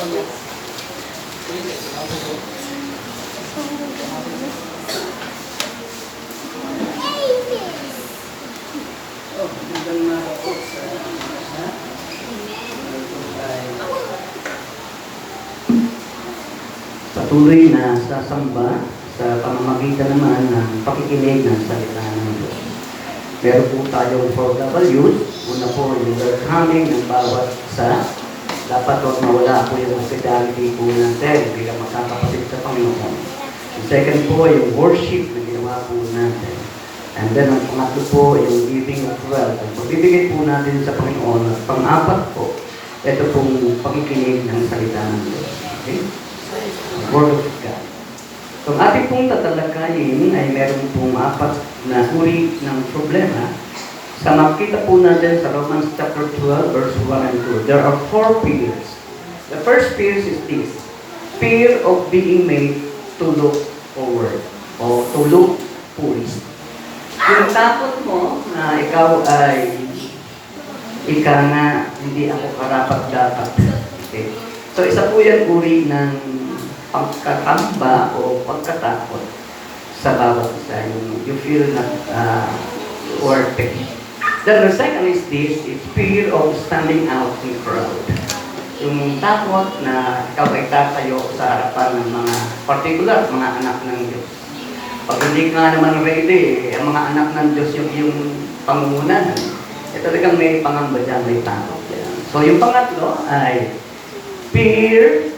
Patuloy na sasamba sa pamamagitan naman ng pakikinig ng salita ng Diyos. Meron po tayong 4 W's. Una po yung welcoming ng bawat isa. Dapat huwag mawala po yung hospitality po natin bilang magkakapatid sa Panginoon. Yung second po yung worship na ginawa po natin. And then ang pangatlo po yung giving of wealth. Pagbibigay po natin sa Panginoon. At pang-apat po, ito pong pakikinig ng salita ng Diyos. Okay? Word of God. So, ang ating pong tatalakayin ay meron pong 4 na uri ng problema. Sa makita po natin sa Romans chapter 12, verse 1 and 2, there are 4 fears. The first fear is this: fear of being made to look forward o to look foolish. Yung takot mo na ikaw ay nga, hindi ako karapat-dapat. Okay? So, isa po yan uri ng pagkakamba o pagkatakot sa bawat isa. You feel not worthy. Then the second is this, is fear of standing out in crowd. Yung takot na ikaw ay tatayo sa harapan ng mga particular, mga anak ng Diyos. Pag hindi ka naman ready, ang mga anak ng Diyos yung pangungunahan, talagang may pangamba dyan, may takot dyan. So yung pangatlo ay fear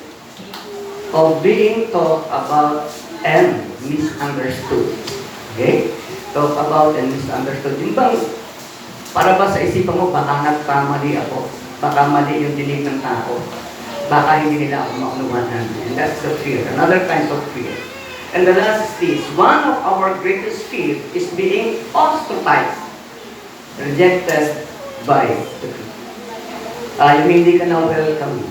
of being talked about and misunderstood. Okay? Talk about and misunderstood. Yung bang, para ba sa isipan mo, baka nagkamali ako, baka mali yung dinig ng tao, baka hindi nila ako maunawaan. And that's the fear, another kind of fear. And the last is this: one of our greatest fear is being ostracized, rejected by the people. Yung hindi ka na welcome.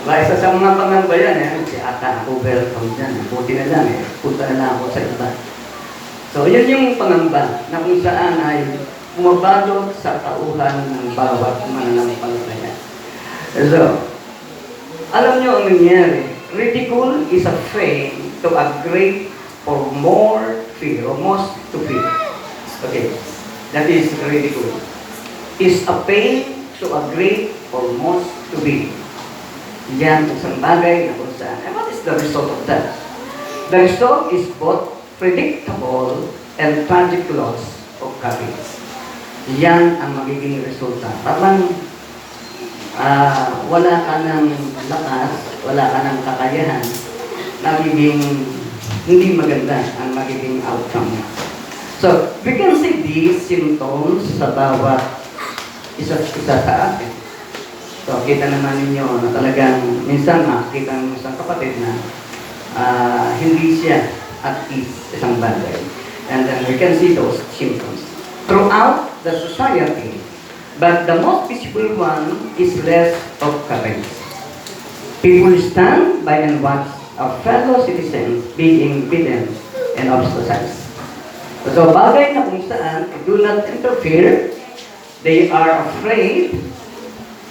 Isa sa mga pangamba yan, si ata ako welcome dyan. Buti na lang punta na lang ako sa iba. So, yun yung pangamba na kung saan ay bumabalot sa tauhan ng bawat mananampalataya. So, alam nyo ang nangyari. Ridicule is a frame to agree for more fear, or most to fear. Okay, that is ridicule. Is a pain to agree for most to be. Yan, isang bagay na kung saan. And what is the result of that? The result is both predictable and tragic loss of courage. Yan ang magiging resulta. Parang wala ka ng lakas, wala ka ng kakayahan, nagiging hindi maganda ang magiging outcome. So, we can see these symptoms sa bawat isa sa atin. So, kita naman ninyo na talagang minsan makikita ng isang kapatid na hindi siya at ease isang bagay. And then we can see those symptoms throughout the society. But the most visible one is less of courage. People stand by and watch our fellow citizens being beaten and ostracized. So, bagay na kung saan, do not interfere. They are afraid.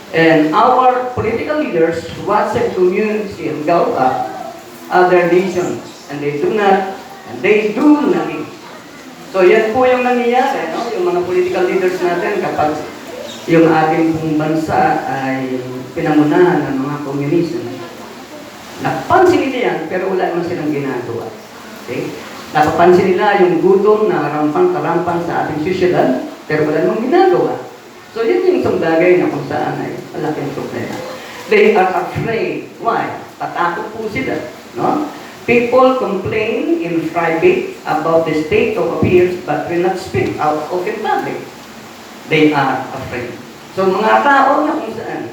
And our political leaders watch the community and go up other nations. And they do nothing. So, yan po yung nangyayari, no? Yung mga political leaders natin kapag yung ating pong bansa ay pinamunahan ng mga communism. Napapansin nila yan, pero wala naman silang ginagawa. Okay? Napapansin nila yung gutom na rampang-karampang sa ating sosyedad, pero wala namang ginagawa. So, yun yung isang bagay na kung saan ay malaking problema. They are afraid. Why? Tatakot po sila. No? People complain in private about the state of affairs but will not speak out of in public. They are afraid. So, mga tao na kung saan,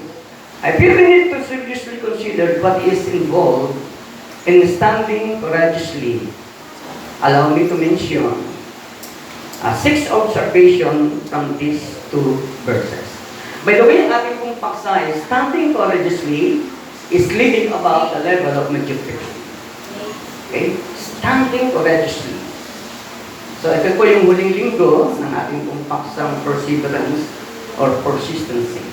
I feel we need to seriously consider what is involved in standing courageously. Allow me to mention 6 observations from these 2 verses. By the way, ang ating pong paksa is standing courageously is living above the level of mediocrity. Okay? Standing courageously. So, ito po yung huling linggo ng ating pong paksang perseverance or persistency.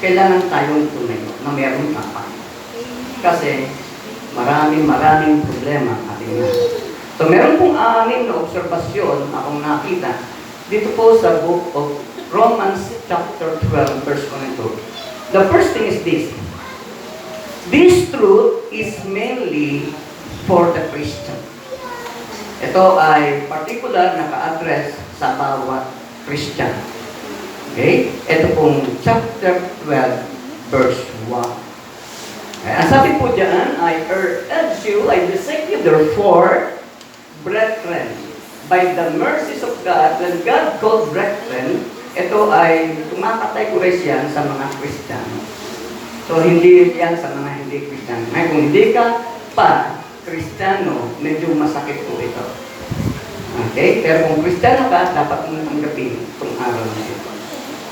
Kailangan tayong tumayo na mayroong tapang. Kasi maraming problema ang ating mga. So meron pong 6 na obserbasyon akong nakita dito po sa book of Romans chapter 12 verse 1 and 2. The first thing is this. This truth is mainly for the Christian. Ito ay particular na ka-address sa bawat Christian. Okay? Ito pong chapter 12 verse 1. Ang sabi po dyan, I urge you, I beseech you, therefore, brethren, by the mercies of God, when God called brethren, ito ay tumakategorize yan sa mga Kristiyano. So, hindi yan sa mga hindi Kristiyano. Ngayon, kung hindi ka pa Kristiyano, medyo masakit po ito. Okay? Pero kung Kristiyano ka, dapat mo tanggapin itong araw na ito.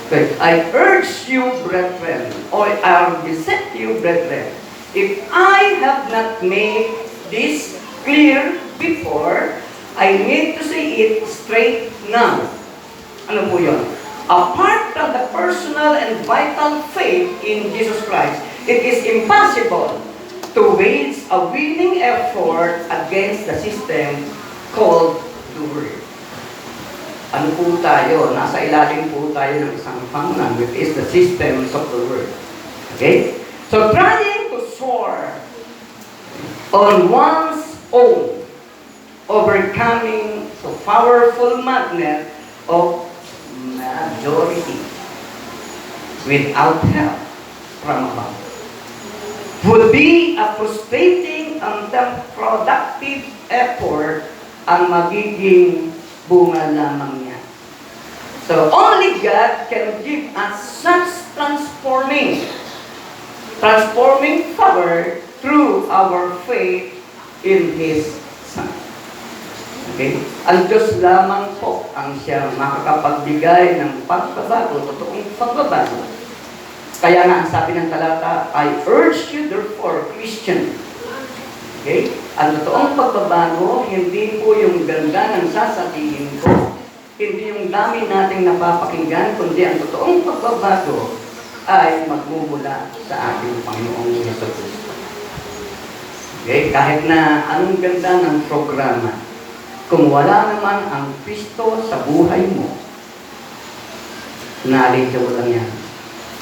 Okay. I urge you, brethren, or I beseech you, brethren, if I have not made this clear before, I need to say it straight now. Ano po yun? Apart from the personal and vital faith in Jesus Christ, it is impossible to wage a winning effort against the system called the Word. Ano po tayo? Nasa ilalim po tayo ng isang pangnan, which is the systems of the Word. Okay? So, trying to soar on one's own, overcoming the powerful magnet of majority without help from above would be a frustrating and unproductive effort ang magiging bunga lamang niya. So, only God can give us such transforming power through our faith in His Son. Okay? Ang Diyos lamang po ang siyang makakapagbigay ng pagbabago, totoong pagbabago. Kaya nga, ang sabi ng talata, I urge you therefore, Christian. Okay? Ang totoong pagbabago, hindi po yung ganda ng sasabihin ko, hindi yung dami nating napapakinggan, kundi ang totoong pagbabago ay magmumula sa ating Panginoong Jesucristo. Okay? Kahit na anong ganda ng programa, kung wala naman ang Kristo sa buhay mo, knowledge lang yan,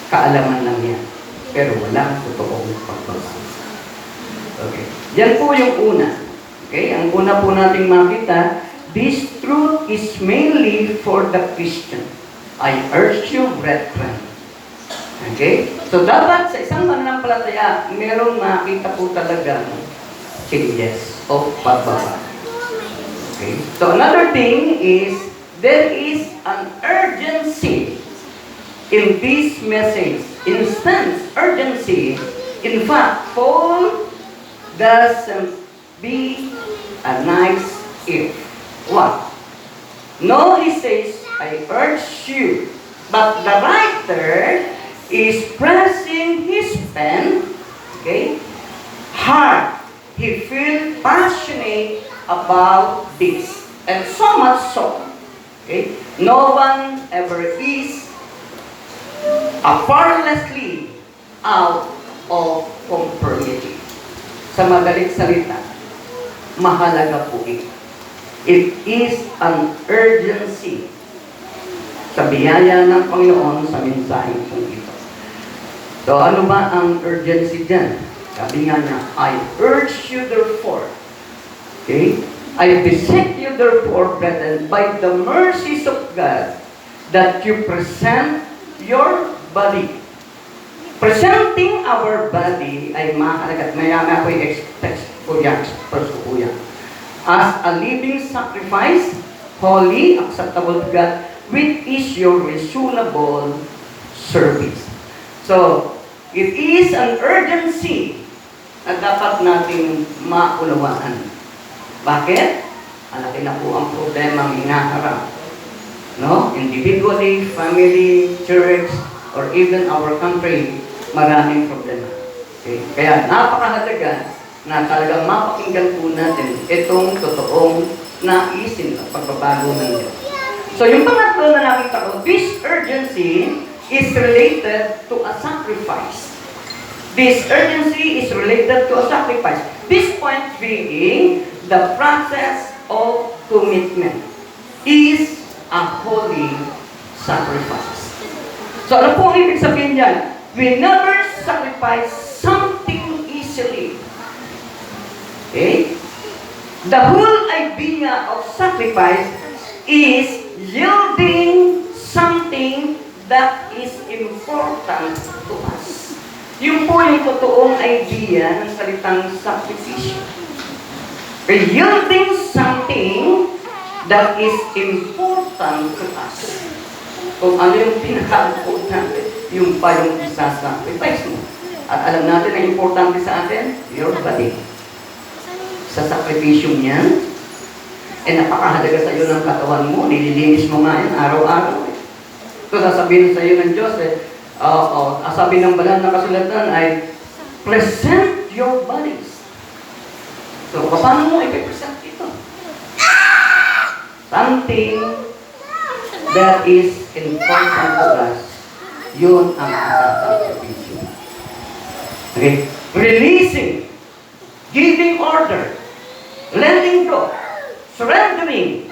kaalaman lang yan, pero walang totoong pagbabago. Okay. Yan po yung una. Okay? Ang una po nating makita, this truth is mainly for the Christian. I urge you, brethren. Okay? So, dapat sa isang mananampalataya, merong makita po talaga changes of pagbabago. Okay? So, another thing is, there is an urgency in this message. Instant urgency. In fact, Paul doesn't be a nice if. What? No, he says, I urge you. But the writer is pressing his pen, okay, hard. He feels passionate about this. And so much so, okay, no one ever is farlessly out of conformity. Sa madaling salita, mahalaga po ito. It is an urgency sa biyaya ng Panginoon sa mensahe po ito. So, ano ba ang urgency dyan? Sabi nga niya, I urge you therefore, okay? I beseech you therefore, brethren, by the mercies of God, that you present your body. Presenting our body ay mahalaga. Mayama ko i-expect ko yan. As a living sacrifice, holy, acceptable to God, which is your reasonable service. So, it is an urgency na dapat nating maunawaan. Bakit? Malaki na po ang problema ang hinaharap. No? Individually, family, church, or even our country, maraming problema. Okay? Kaya napakahalaga na talagang mapakinggan po natin itong totoong naisin at pagbabago ng Diyos. So yung pangatlo na nakita ko, this urgency is related to a sacrifice. This urgency is related to a sacrifice. This point being the process of commitment is a holy sacrifice. So ano po ang ibig sabihin yan? We never sacrifice something easily. Okay? The whole idea of sacrifice is yielding something that is important to us. Yung po yung totoong idea ng salitang sacrifice. Yielding something that is important to us. Kung ano yung pinaka-important, yung pa yung isa-sacrifice mo. At alam natin ang importante sa atin, your body. Sa sakripisyo niyan, napakahalaga sa iyo ng katawan mo, nililinis mo nga yan araw-araw. Ito sasabihin sa iyo ng Diyos, sabi ng banal na kasulatan ay, present your bodies. So, paano mo ipipresent ito? Something that is important to us, yun ang sakripisyo. Okay? Releasing, giving order, letting go, surrendering,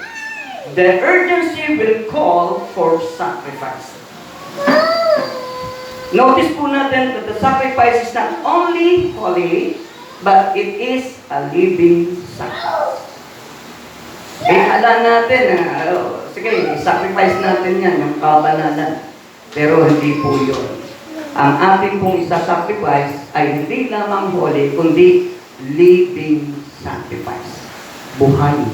the urgency will call for sacrifice. Notice po natin that the sacrifice is not only holy, but it is a living sacrifice. Kala natin, sige, sacrifice natin yan, yung kabanalan. Pero hindi po yun. Ang ating pong isa-sacrifice ay hindi lamang holy, kundi living sacrifice. Buhay.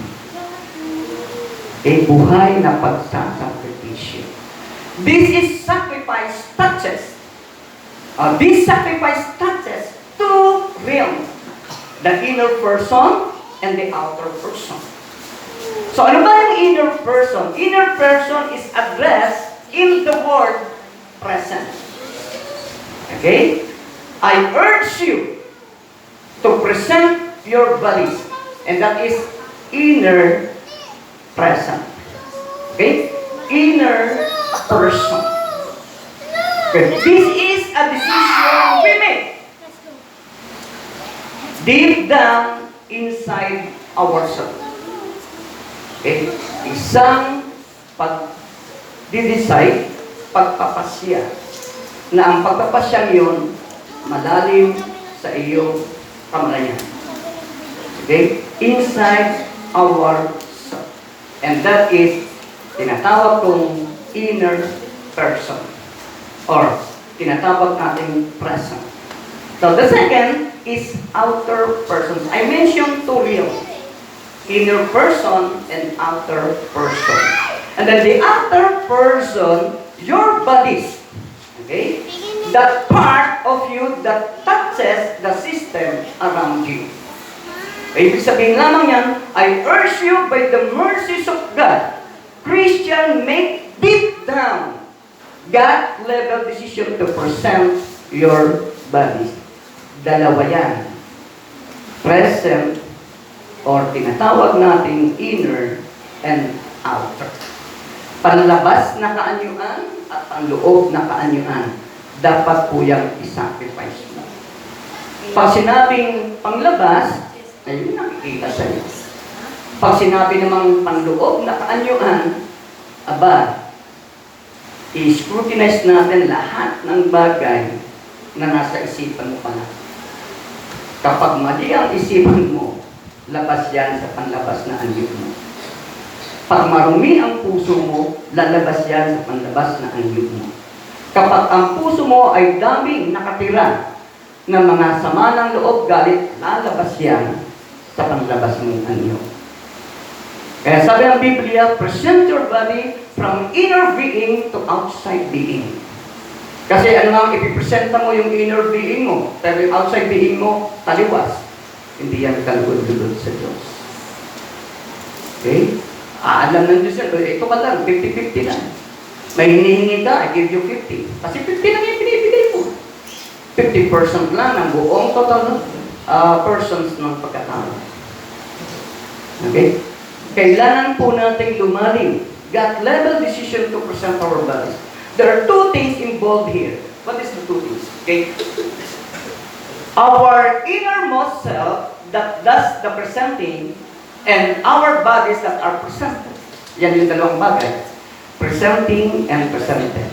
Buhay na pagsasakripisyo. This is sacrifice touches. This sacrifice touches two realms. The inner person and the outer person. So ano ba yung inner person? Inner person is addressed in the word present. Okay? I urge you to present your bodies. And that is inner present. Okay? Inner person. Okay. This is a decision we make. Deep down inside ourselves. Okay? Isang pag-decide, pagpapasya, na ang pagpapasya yun, malalim sa iyong kamalayan. Okay? Inside ourselves. And that is, tinatawag kong inner person. Or, tinatawag natin present. So, the second is outer person. I mentioned two realms. Inner person and outer person. And then the outer person, your bodies. Okay? That part of you that touches the system around you. Ibig sabihin lamang yan, I urge you by the mercies of God, Christian, make deep down God-level decision to present your bodies. Dalawa yan. Present or tinatawag nating inner and outer. Panlabas na kaanyuan at panloob na kaanyuan. Dapat po yung isacrifice mo. Pag sinabing panglabas, ayun nakikita sa iyo. Pag sinabi namang panloob na kaanyuan, aba, i-scrutinize natin lahat ng bagay na nasa isipan mo pala. Kapag mali ang isipan mo, labas yan sa panlabas na anyo mo. Pag marumi ang puso mo, lalabas yan sa panlabas na anyo mo. Kapag ang puso mo ay daming nakatira ng mga sama ng loob, galit, lalabas yan sa panlabas mong anyo. Kaya sabi ng Biblia, present your body from inner being to outside being. Kasi ano nga, ipipresenta mo yung inner being mo, pero yung outside being mo, taliwas. Hindi yan kalugod-lugod sa Diyos. Okay? Alam ng Diyos yan, ito ka lang, 50-50 lang. May hinihingi ka, I give you 50. Kasi 50 lang yung binibigay mo. 50% lang ng buong total persons ng pagkatao. Okay? Kailangan po natin lumalim. God-level decision to present our bodies. There are two things involved here. What is the two things? Okay? Our innermost self that does the presenting and our bodies that are presented. Yan yung dalawang bagay. Presenting and presented.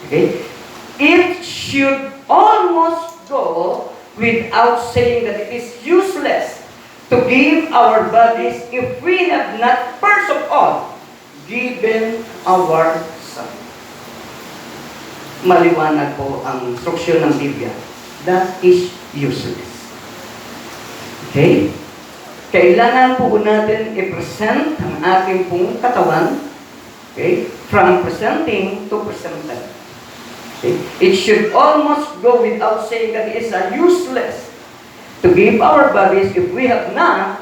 Okay? It should almost go without saying that it is useless to give our bodies if we have not first of all given ourselves. Maliwanag po ang instruksyon ng Biblia. That is useless. Okay? Kailangan po natin i-present ang ating pong katawan, okay, from presenting to presented. Okay? It should almost go without saying that it is useless to give our bodies if we have not,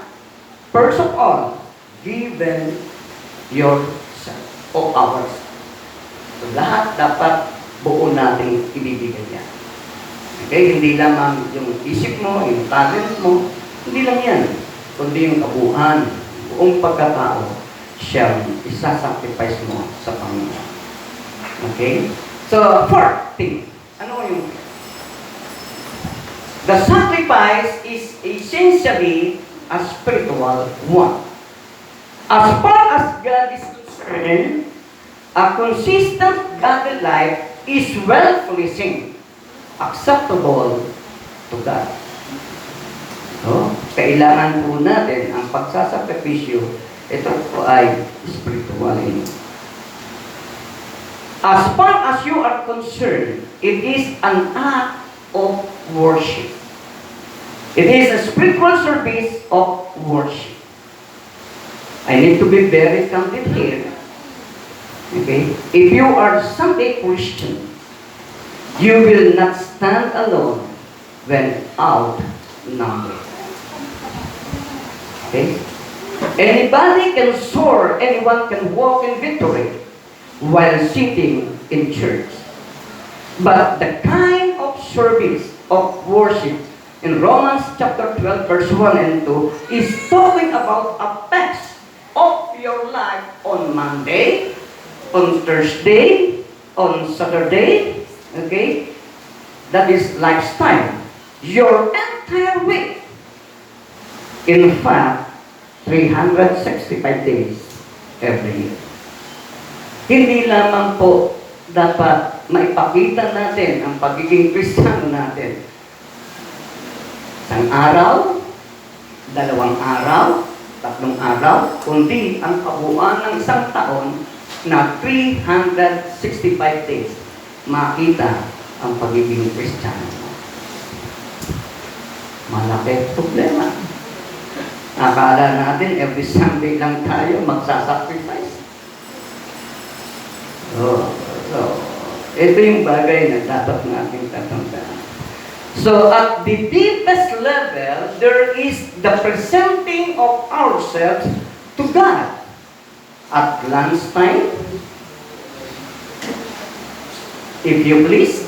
first of all, given yourself o ours. So lahat dapat buo nating ibibigay yan. Okay? Hindi lamang yung isip mo, yung talent mo, hindi lang yan. Kundi yung kabuuan, buong pagkatao, siyang isasacrifice mo sa Panginoon. Okay? So, fourth thing. Ano yung? The sacrifice is essentially a spiritual one. As far as God is concerned, a consistent godly life is well-pleasing, acceptable to God. So, kailangan po natin ang pagsasakripisyo, ito po ay spiritual. As far as you are concerned, it is an act of worship. It is a spiritual service of worship. I need to be very candid here. Okay? If you are Sunday Christian, you will not stand alone when outnumbered. Okay? Anybody can soar, anyone can walk in victory while sitting in church. But the kind of service of worship in Romans chapter 12 verse 1 and 2 is talking about aspects of your life on Monday, on Thursday, on Saturday, okay? That is lifestyle. Your entire week. In fact, 365 days every year. Hindi lamang po dapat maipakita natin ang pagiging Kristiyano natin. Isang araw, 2 araw, 3 araw, kundi ang kabuuan ng isang taon na 365 days makita ang pagiging Kristiyano. Malaki problema. Akala natin every Sunday lang tayo magsasacrifice. So, ito yung bagay na dapat natin tatandaan. So, at the deepest level, there is the presenting of ourselves to God. At lunchtime, if you please,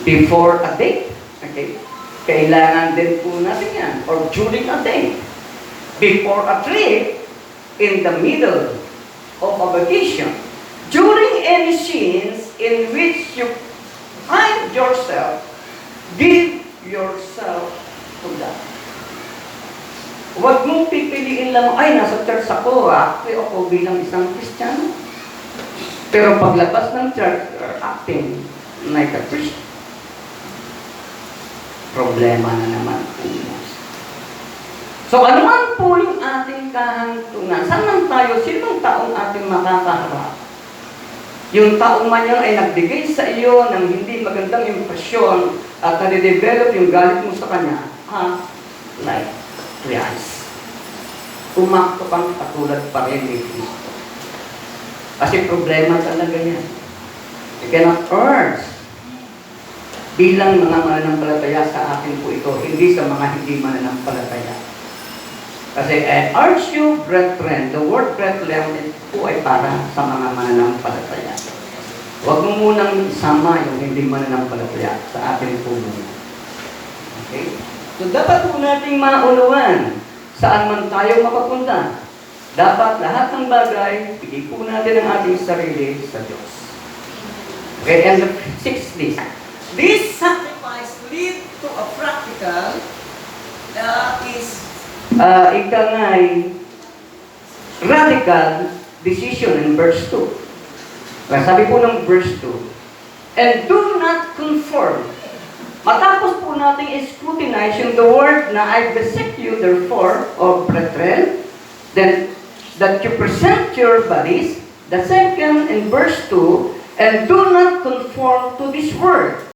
before a date, okay? Kailangan din po natin yan. Or during a day, before a trip, in the middle of a vacation, during any scenes in which you find yourself, give yourself to God. Huwag mong pipiliin lang, ay, nasa church ako, ako bilang isang Kristiyano. Pero paglabas ng church, you're acting like a Christian. Problema na naman po. So, ano man po yung ating kahantungan? Saan man tayo? Sinong taong ating makakaharap? Yung taong man yun ay nagbigay sa iyo ng hindi magandang impresyon at nade-develop yung galit mo sa kanya, like realize. Umakto kang katulad pa rin ni Kristo. Kasi problema talaga yan. You cannot urge bilang mga mananampalataya sa akin po ito, hindi sa mga hindi mananampalataya. Kasi I urge you, brethren, the word brethren po ay para sa mga mananampalataya. Huwag mo munang sama yung hindi mananampalataya sa atin po muna. Okay? So dapat po nating maunawaan saan man tayo mapapunta. Dapat lahat ng bagay, bigay po natin ang ating sarili sa Diyos. Okay, and the sixth, this sacrifice lead to a practical is Ika nga ay radical decision in verse 2. Kaya sabi po ng verse 2, and do not conform. Matapos po natin scrutinize yung the word na I beseech you therefore, O brethren, then that you present your bodies, the second in verse 2, and do not conform to this world.